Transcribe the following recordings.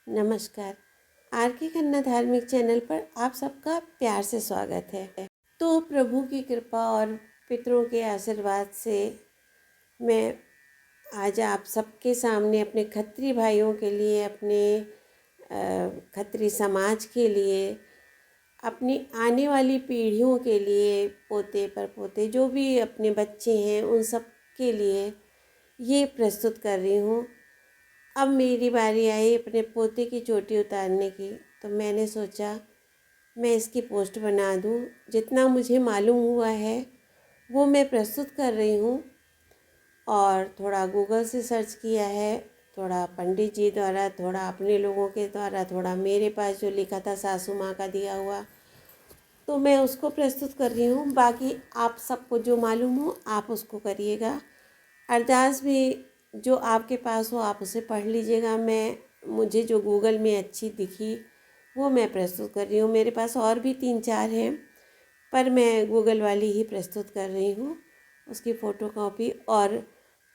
नमस्कार। आर के खन्ना धार्मिक चैनल पर आप सबका प्यार से स्वागत है। तो प्रभु की कृपा और पितरों के आशीर्वाद से मैं आज आप सबके सामने अपने खत्री भाइयों के लिए, अपने खत्री समाज के लिए, अपनी आने वाली पीढ़ियों के लिए, पोते परपोते जो भी अपने बच्चे हैं उन सब के लिए ये प्रस्तुत कर रही हूँ। अब मेरी बारी आई अपने पोते की चोटी उतारने की, तो मैंने सोचा मैं इसकी पोस्ट बना दूँ। जितना मुझे मालूम हुआ है वो मैं प्रस्तुत कर रही हूँ, और थोड़ा गूगल से सर्च किया है, थोड़ा पंडित जी द्वारा, थोड़ा अपने लोगों के द्वारा, थोड़ा मेरे पास जो लिखा था सासू माँ का दिया हुआ, तो मैं उसको प्रस्तुत कर रही हूँ। बाकी आप सबको जो मालूम हो आप उसको करिएगा। अरदास भी जो आपके पास हो आप उसे पढ़ लीजिएगा। मुझे जो गूगल में अच्छी दिखी वो मैं प्रस्तुत कर रही हूँ। मेरे पास और भी 3-4 हैं, पर मैं गूगल वाली ही प्रस्तुत कर रही हूँ। उसकी फ़ोटो कॉपी और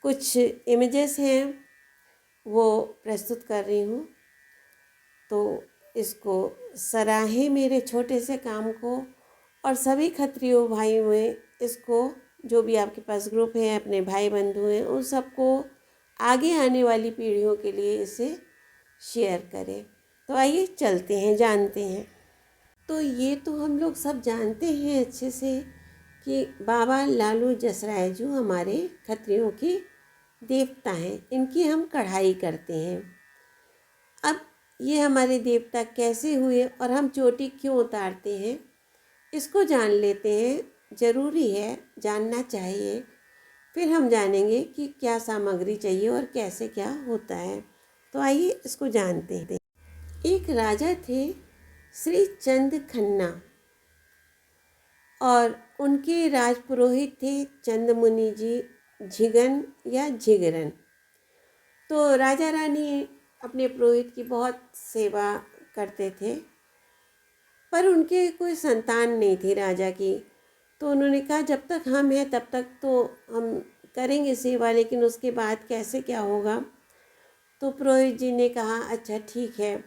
कुछ इमेजेस हैं वो प्रस्तुत कर रही हूँ। तो इसको सराहें मेरे छोटे से काम को, और सभी खत्रियों भाइयों में इसको, जो भी आपके पास ग्रुप है, अपने भाई बंधु हैं, उन सबको आगे आने वाली पीढ़ियों के लिए इसे शेयर करें। तो आइए चलते हैं, जानते हैं। तो ये तो हम लोग सब जानते हैं अच्छे से कि बाबा लालू जसराय जो हमारे खत्रियों के देवता हैं, इनकी हम कढ़ाई करते हैं। अब ये हमारे देवता कैसे हुए और हम चोटी क्यों उतारते हैं, इसको जान लेते हैं। ज़रूरी है, जानना चाहिए। फिर हम जानेंगे कि क्या सामग्री चाहिए और कैसे क्या होता है। तो आइए इसको जानते हैं। एक राजा थे श्री चंद खन्ना, और उनके राजपुरोहित थे चंद मुनि जी झिगन या झिगरन। तो राजा रानी अपने पुरोहित की बहुत सेवा करते थे, पर उनके कोई संतान नहीं थी राजा की। तो उन्होंने कहा जब तक हम हैं तब तक तो हम करेंगे सेवा, लेकिन उसके बाद कैसे क्या होगा। तो पुरोहित जी ने कहा अच्छा ठीक है।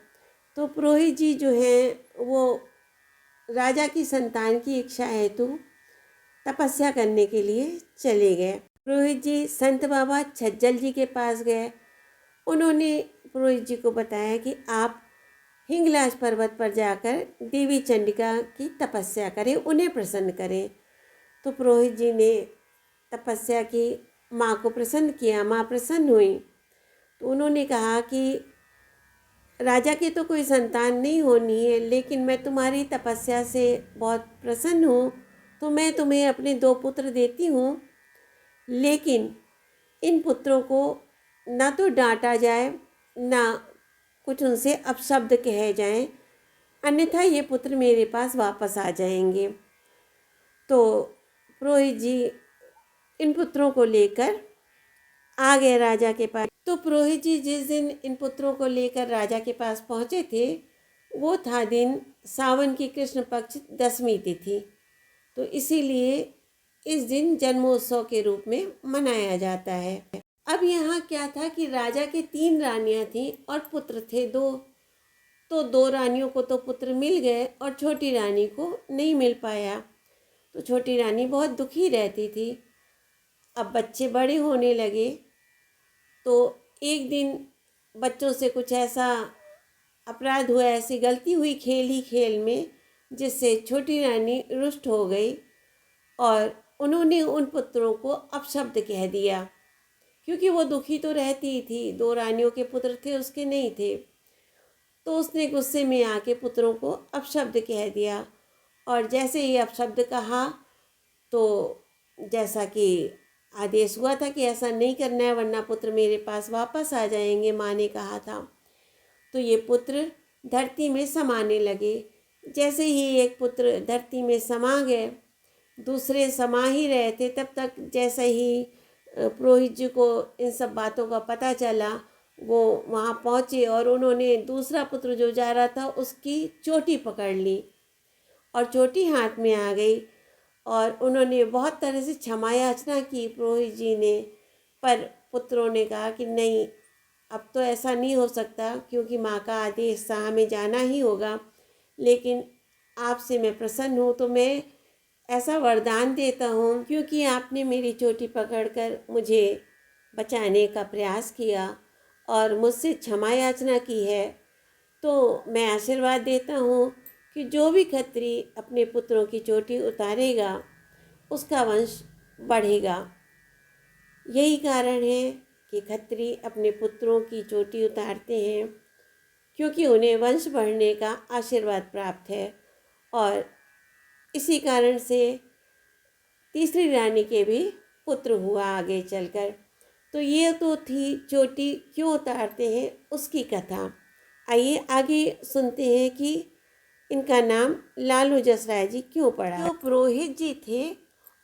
तो पुरोहित जी जो हैं वो राजा की संतान की इच्छा हेतु तपस्या करने के लिए चले गए। पुरोहित जी संत बाबा छज्जल जी के पास गए। उन्होंने पुरोहित जी को बताया कि आप हिंगलाज पर्वत पर जाकर देवी चंडिका की तपस्या करें, उन्हें प्रसन्न करें। तो पुरोहित जी ने तपस्या की, माँ को प्रसन्न किया, माँ प्रसन्न हुई। तो उन्होंने कहा कि राजा की तो कोई संतान नहीं होनी है, लेकिन मैं तुम्हारी तपस्या से बहुत प्रसन्न हूँ, तो मैं तुम्हें अपने 2 पुत्र देती हूँ। लेकिन इन पुत्रों को ना तो डांटा जाए, ना कुछ उनसे अपशब्द कहे जाएं, अन्यथा ये पुत्र मेरे पास वापस आ जाएंगे। तो पुरोहित जी इन पुत्रों को लेकर आ गए राजा के पास। तो पुरोहित जी जिस दिन इन पुत्रों को लेकर राजा के पास पहुँचे थे, वो था दिन सावन की कृष्ण पक्ष 10वीं तिथि। तो इसीलिए इस दिन जन्मोत्सव के रूप में मनाया जाता है। अब यहाँ क्या था कि राजा के 3 रानियाँ थीं और पुत्र थे 2। तो 2 रानियों को तो पुत्र मिल गए और छोटी रानी को नहीं मिल पाया। तो छोटी रानी बहुत दुखी रहती थी। अब बच्चे बड़े होने लगे, तो एक दिन बच्चों से कुछ ऐसा अपराध हुआ, ऐसी गलती हुई खेल ही खेल में, जिससे छोटी रानी रुष्ट हो गई और उन्होंने उन पुत्रों को अपशब्द कह दिया। क्योंकि वो दुखी तो रहती ही थी, 2 रानियों के पुत्र थे, उसके नहीं थे। तो उसने गुस्से में आके पुत्रों को अपशब्द कह दिया, और जैसे ही अपशब्द कहा तो जैसा कि आदेश हुआ था कि ऐसा नहीं करना है वरना पुत्र मेरे पास वापस आ जाएंगे, माँ ने कहा था। तो ये पुत्र धरती में समाने लगे। जैसे ही एक पुत्र धरती में समा गए, दूसरे समा ही रहे थे, तब तक जैसे ही पुरोहित जी को इन सब बातों का पता चला, वो वहाँ पहुँचे और उन्होंने दूसरा पुत्र जो जा रहा था उसकी चोटी पकड़ ली, और चोटी हाथ में आ गई। और उन्होंने बहुत तरह से क्षमा याचना की पुरोहित जी ने, पर पुत्रों ने कहा कि नहीं, अब तो ऐसा नहीं हो सकता क्योंकि माँ का आदेश था, हमें जाना ही होगा, लेकिन आपसे मैं प्रसन्न हूँ, तो मैं ऐसा वरदान देता हूँ क्योंकि आपने मेरी चोटी पकड़कर मुझे बचाने का प्रयास किया और मुझसे क्षमा याचना की है, तो मैं आशीर्वाद देता हूँ कि जो भी खत्री अपने पुत्रों की चोटी उतारेगा उसका वंश बढ़ेगा। यही कारण है कि खत्री अपने पुत्रों की चोटी उतारते हैं क्योंकि उन्हें वंश बढ़ने का आशीर्वाद प्राप्त है। और इसी कारण से तीसरी रानी के भी पुत्र हुआ आगे चलकर। तो ये तो थी चोटी क्यों उतारते हैं उसकी कथा। आइए आगे सुनते हैं कि इनका नाम लालू जसराय जी क्यों पड़ा। जो पुरोहित जी थे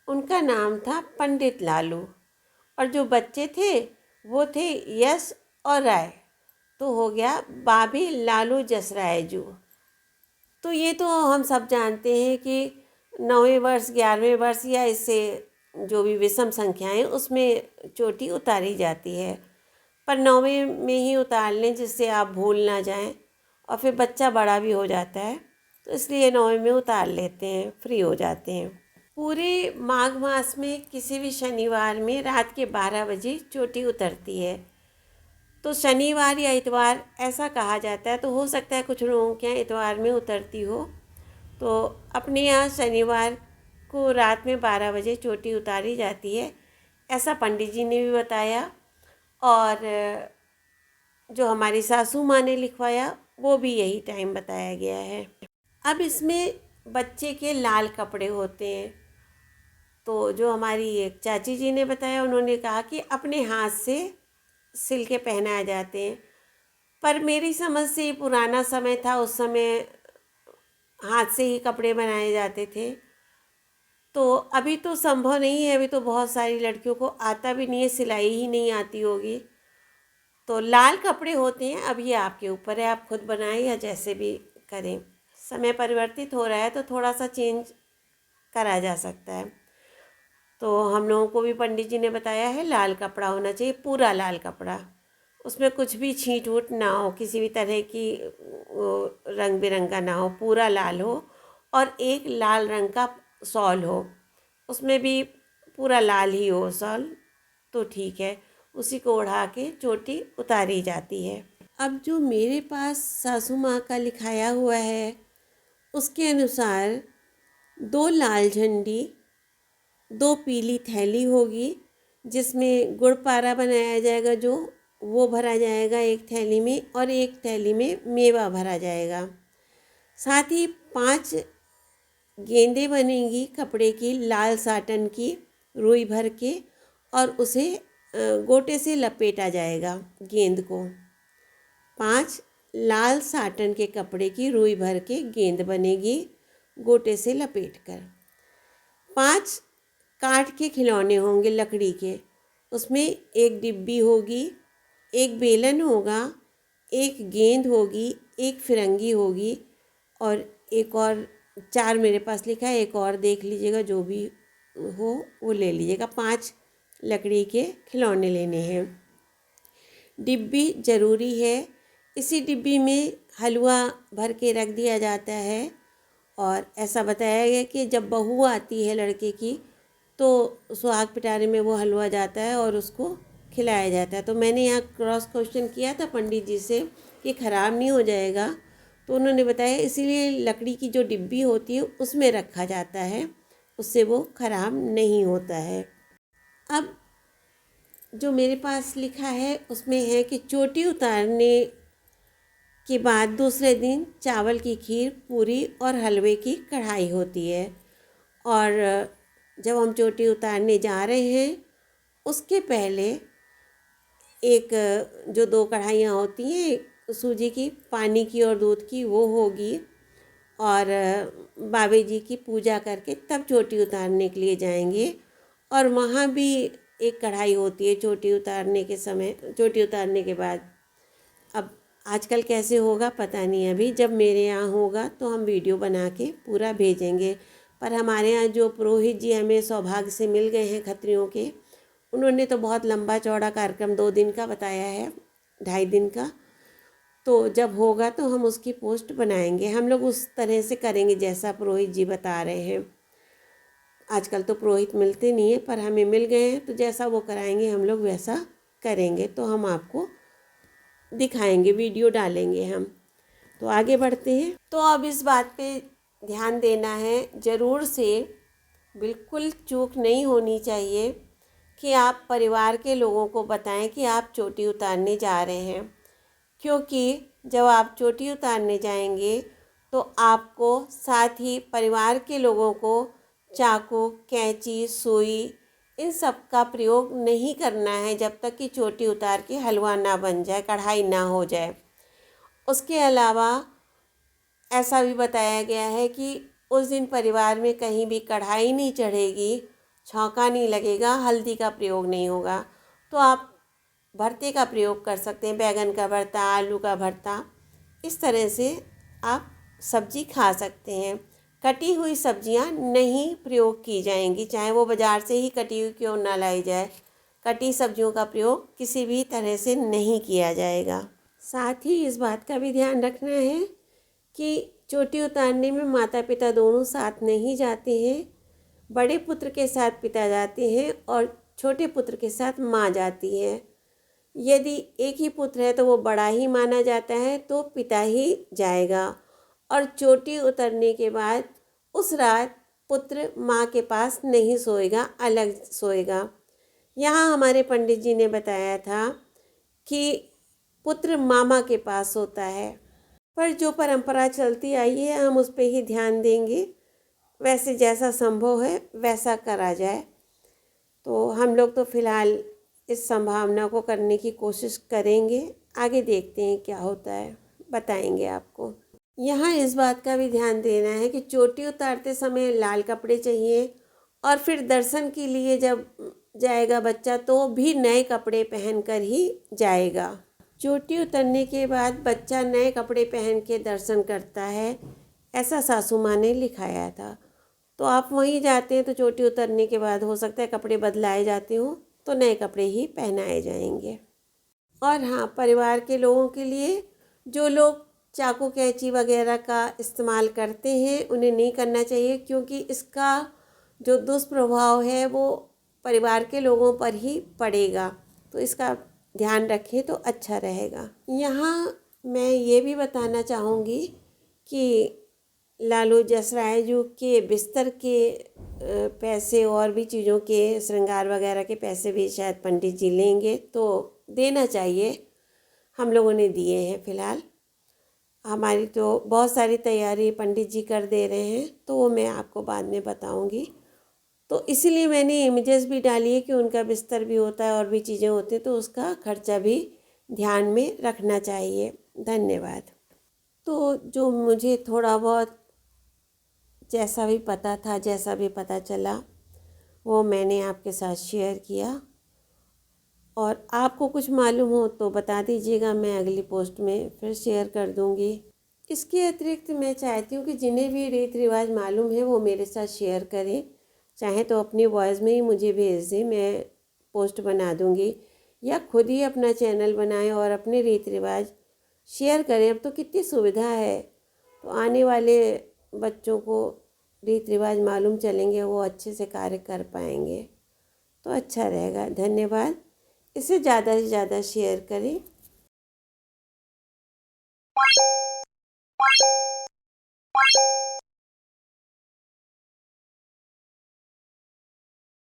उनका नाम था पंडित लालू, और जो बच्चे थे वो थे यश और राय, तो हो गया बाबी लालू जसराय जू। तो ये तो हम सब जानते हैं कि 9वें वर्ष 11वें वर्ष या इससे जो भी विषम संख्याएं उसमें चोटी उतारी जाती है, पर 9वें में ही उतार लें जिससे आप भूल ना जाएं, और फिर बच्चा बड़ा भी हो जाता है, तो इसलिए 9वें में उतार लेते हैं, फ्री हो जाते हैं। पूरे माघ मास में किसी भी शनिवार में रात के 12 बजे चोटी उतरती है। तो शनिवार या इतवार ऐसा कहा जाता है, तो हो सकता है कुछ लोगों के यहाँ इतवार में उतरती हो। तो अपने यहाँ शनिवार को रात में 12 बजे चोटी उतारी जाती है, ऐसा पंडित जी ने भी बताया, और जो हमारी सासू माँ ने लिखवाया वो भी यही टाइम बताया गया है। अब इसमें बच्चे के लाल कपड़े होते हैं, तो जो हमारी एक चाची जी ने बताया, उन्होंने कहा कि अपने हाथ से सिल के पहनाए जाते हैं, पर मेरी समझ से पुराना समय था, उस समय हाथ से ही कपड़े बनाए जाते थे। तो अभी तो संभव नहीं है, अभी तो बहुत सारी लड़कियों को आता भी नहीं है, सिलाई ही नहीं आती होगी। तो लाल कपड़े होते हैं, अब ये आपके ऊपर है, आप खुद बनाएं या जैसे भी करें। समय परिवर्तित हो रहा है तो थोड़ा सा चेंज करा जा सकता है। तो हम लोगों को भी पंडित जी ने बताया है लाल कपड़ा होना चाहिए, पूरा लाल कपड़ा, उसमें कुछ भी छींट वूट ना हो, किसी भी तरह की रंग बिरंगा ना हो, पूरा लाल हो, और एक लाल रंग का शॉल हो, उसमें भी पूरा लाल ही हो शॉल, तो ठीक है, उसी को ओढ़ा के चोटी उतारी जाती है। अब जो मेरे पास सासू माँ का लिखाया हुआ है उसके अनुसार 2 लाल झंडी, 2 पीली थैली होगी जिसमें गुड़ पारा बनाया जाएगा, जो वो भरा जाएगा एक थैली में, और एक थैली में मेवा भरा जाएगा। साथ ही 5 गेंदें बनेंगी कपड़े की, लाल साटन की, रुई भर के, और उसे गोटे से लपेटा जाएगा गेंद को। 5 लाल साटन के कपड़े की रुई भर के गेंद बनेगी गोटे से लपेट कर। 5 काठ के खिलौने होंगे लकड़ी के, उसमें एक डिब्बी होगी, एक बेलन होगा, एक गेंद होगी, एक फिरंगी होगी, और एक और 4 मेरे पास लिखा है, एक और देख लीजिएगा, जो भी हो वो ले लीजिएगा। 5 लकड़ी के खिलौने लेने हैं। डिब्बी ज़रूरी है, इसी डिब्बी में हलवा भर के रख दिया जाता है, और ऐसा बताया गया कि जब बहू आती है लड़के की तो सुहाग पिटारे में वो हलवा जाता है और उसको खिलाया जाता है। तो मैंने यहाँ क्रॉस क्वेश्चन किया था पंडित जी से कि ख़राब नहीं हो जाएगा, तो उन्होंने बताया इसीलिए लकड़ी की जो डिब्बी होती है उसमें रखा जाता है, उससे वो ख़राब नहीं होता है। अब जो मेरे पास लिखा है उसमें है कि चोटी उतारने के बाद दूसरे दिन चावल की खीर, पूरी और हलवे की कढ़ाई होती है, और जब हम चोटी उतारने जा रहे हैं उसके पहले एक जो 2 कढ़ाइयाँ होती हैं सूजी की, पानी की और दूध की, वो होगी, और बाबे जी की पूजा करके तब चोटी उतारने के लिए जाएंगे। और वहाँ भी एक कढ़ाई होती है चोटी उतारने के समय, चोटी उतारने के बाद। अब आजकल कैसे होगा पता नहीं, अभी जब मेरे यहाँ होगा तो हम वीडियो बना के पूरा भेजेंगे। पर हमारे यहाँ जो पुरोहित जी हमें सौभाग्य से मिल गए हैं खत्रियों के, उन्होंने तो बहुत लंबा चौड़ा कार्यक्रम 2 दिन का बताया है, 2.5 दिन का। तो जब होगा तो हम उसकी पोस्ट बनाएंगे। हम लोग उस तरह से करेंगे जैसा पुरोहित जी बता रहे हैं। आजकल तो पुरोहित मिलते नहीं है, पर हमें मिल गए हैं, तो जैसा वो कराएंगे हम लोग वैसा करेंगे। तो हम आपको दिखाएंगे, वीडियो डालेंगे हम। तो आगे बढ़ते हैं। तो अब इस बात पे ध्यान देना है ज़रूर से, बिल्कुल चूक नहीं होनी चाहिए कि आप परिवार के लोगों को बताएं कि आप चोटी उतारने जा रहे हैं। क्योंकि जब आप चोटी उतारने जाएंगे तो आपको साथ ही परिवार के लोगों को चाकू, कैंची, सुई इन सब का प्रयोग नहीं करना है जब तक कि चोटी उतार के हलवा ना बन जाए, कढ़ाई ना हो जाए। उसके अलावा ऐसा भी बताया गया है कि उस दिन परिवार में कहीं भी कढ़ाई नहीं चढ़ेगी, छौंका नहीं लगेगा, हल्दी का प्रयोग नहीं होगा। तो आप भरते का प्रयोग कर सकते हैं, बैंगन का भरता, आलू का भरता, इस तरह से आप सब्जी खा सकते हैं। कटी हुई सब्जियां नहीं प्रयोग की जाएंगी, चाहे वो बाज़ार से ही कटी हुई क्यों ना लाई जाए। कटी सब्जियों का प्रयोग किसी भी तरह से नहीं किया जाएगा। साथ ही इस बात का भी ध्यान रखना है कि चोटी उतारने में माता पिता दोनों साथ नहीं जाते हैं। बड़े पुत्र के साथ पिता जाते हैं और छोटे पुत्र के साथ माँ जाती है। यदि एक ही पुत्र है तो वो बड़ा ही माना जाता है, तो पिता ही जाएगा। और चोटी उतरने के बाद उस रात पुत्र माँ के पास नहीं सोएगा, अलग सोएगा। यहाँ हमारे पंडित जी ने बताया था कि पुत्र मामा के पास होता है, पर जो परंपरा चलती आई है हम उस पर ही ध्यान देंगे। वैसे जैसा संभव है वैसा करा जाए। तो हम लोग तो फ़िलहाल इस संभावना को करने की कोशिश करेंगे। आगे देखते हैं क्या होता है, बताएंगे आपको। यहाँ इस बात का भी ध्यान देना है कि चोटी उतारते समय लाल कपड़े चाहिए, और फिर दर्शन के लिए जब जाएगा बच्चा तो भी नए कपड़े पहनकर ही जाएगा। चोटी उतरने के बाद बच्चा नए कपड़े पहन के दर्शन करता है, ऐसा सासू माँ ने लिखाया था। तो आप वहीं जाते हैं तो चोटी उतरने के बाद हो सकता है कपड़े बदलाए जाते हों, तो नए कपड़े ही पहनाए जाएंगे। और हाँ, परिवार के लोगों के लिए जो लोग चाकू, कैंची वगैरह का इस्तेमाल करते हैं उन्हें नहीं करना चाहिए, क्योंकि इसका जो दुष्प्रभाव है वो परिवार के लोगों पर ही पड़ेगा। तो इसका ध्यान रखें तो अच्छा रहेगा। यहाँ मैं ये भी बताना चाहूँगी कि लालू जसराय जी के बिस्तर के पैसे और भी चीज़ों के श्रृंगार वगैरह के पैसे भी शायद पंडित जी लेंगे, तो देना चाहिए। हम लोगों ने दिए हैं फ़िलहाल। हमारी तो बहुत सारी तैयारी पंडित जी कर दे रहे हैं, तो वो मैं आपको बाद में बताऊंगी। तो इसीलिए मैंने इमेजेस भी डाली है कि उनका बिस्तर भी होता है और भी चीज़ें होती हैं, तो उसका खर्चा भी ध्यान में रखना चाहिए। धन्यवाद। तो जो मुझे थोड़ा बहुत जैसा भी पता था, जैसा भी पता चला, वो मैंने आपके साथ शेयर किया। और आपको कुछ मालूम हो तो बता दीजिएगा, मैं अगली पोस्ट में फिर शेयर कर दूंगी। इसके अतिरिक्त मैं चाहती हूँ कि जिन्हें भी रीति रिवाज मालूम है वो मेरे साथ शेयर करें। चाहे तो अपनी वॉइस में ही मुझे भेज दें, मैं पोस्ट बना दूंगी, या खुद ही अपना चैनल बनाएं और अपने रीति रिवाज शेयर करें। अब तो कितनी सुविधा है, तो आने वाले बच्चों को रीति रिवाज मालूम चलेंगे, वो अच्छे से कार्य कर पाएंगे, तो अच्छा रहेगा। धन्यवाद। इसे ज़्यादा से ज़्यादा शेयर करें।